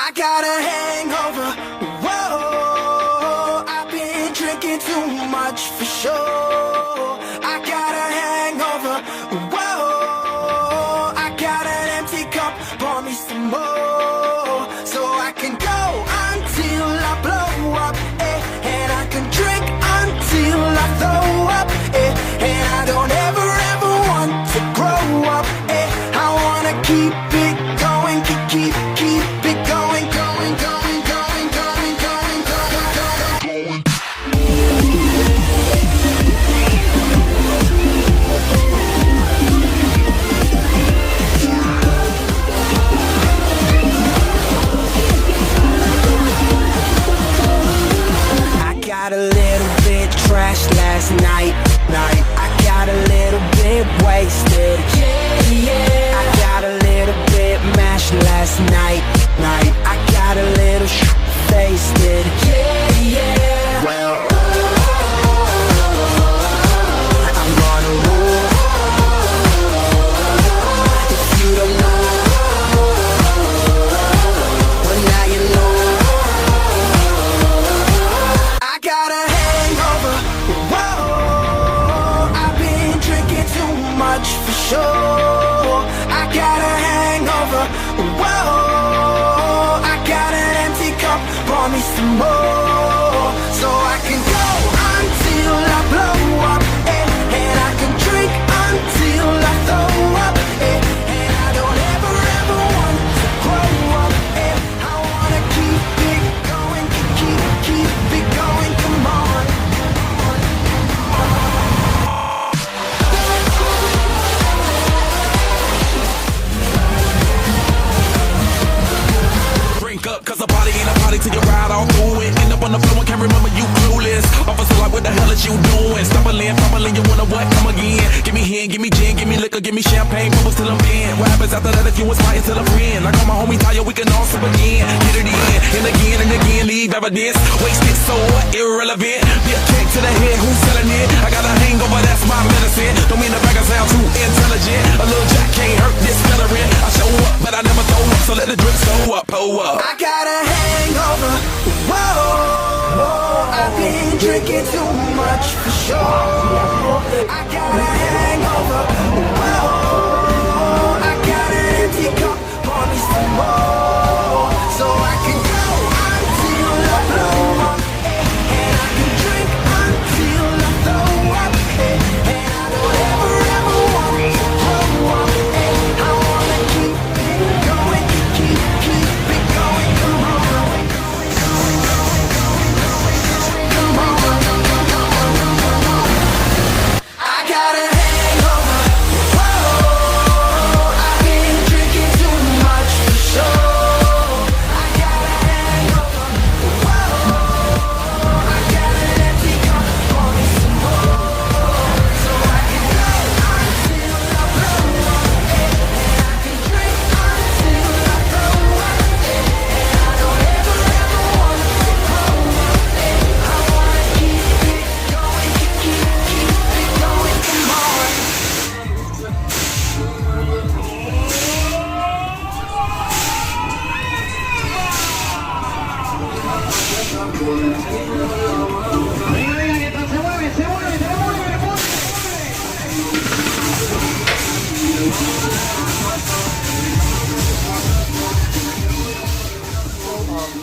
I got a hangover. Whoa, I've been drinking too much for sure. I got a hangover. Whoa, I got an empty cup. Pour me some more, so I can go until I blow up. And I can drink until I throw up. And I don't ever want to grow up. I wanna keep it going, keep it going, going, going, going, going, going, going, going. I got a little bit trashed last night. I got a little bit wasted. I got a little bit mashed last night. I got a little wasted. Well, I'm gonna rule. If you don't know, well now you know. I got a hangover. Whoa, I've been drinking too much for sure. I got a hangover. Whoa, I got an empty cup. Pour me some more, so I can go until I blow up. And I can drink until I throw up. And I don't ever want to grow up. I wanna keep it going, keep it going. Come on. Drink up, cause a party ain't a party till you ride all through it. End up on the floor and can't remember you clueless. Officer, like, what the hell is you doing? Stumbling, fumbling, you wanna what? Come again. Give me hen, give me gin, give me liquor, give me champagne, bubbles till I'm in. What happens after that if you inspire till I'm friend? Like all my homies tire, we can all sip again. Get it in, and again, leave evidence. Wasted, so irrelevant. Be a kick to the head, who's selling it? I got a hangover, that's my medicine. Don't mean to brag, I sound too intelligent. A little jack can't hurt this veteran. I show up, but I never throw up, so let the drip go up, pull up. I got a hangover. Whoa, I've been drinking too much for sure. I got a hangover. Whoa, I got an empty cup. Pour me some more, so I can go until I blow up. And I can drink until I throw up. And I don't ever want to grow up. I wanna keep it going, keep it going. Come on. I got a hangover. Whoa, I've been drinking too much for sure. I got a hangover. Whoa, I got an empty cup. Pour me some more, so I can go until I blow up. And I can drink until I throw up. And I don't ever want to grow up. I wanna keep it going, keep it going. Come on.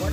What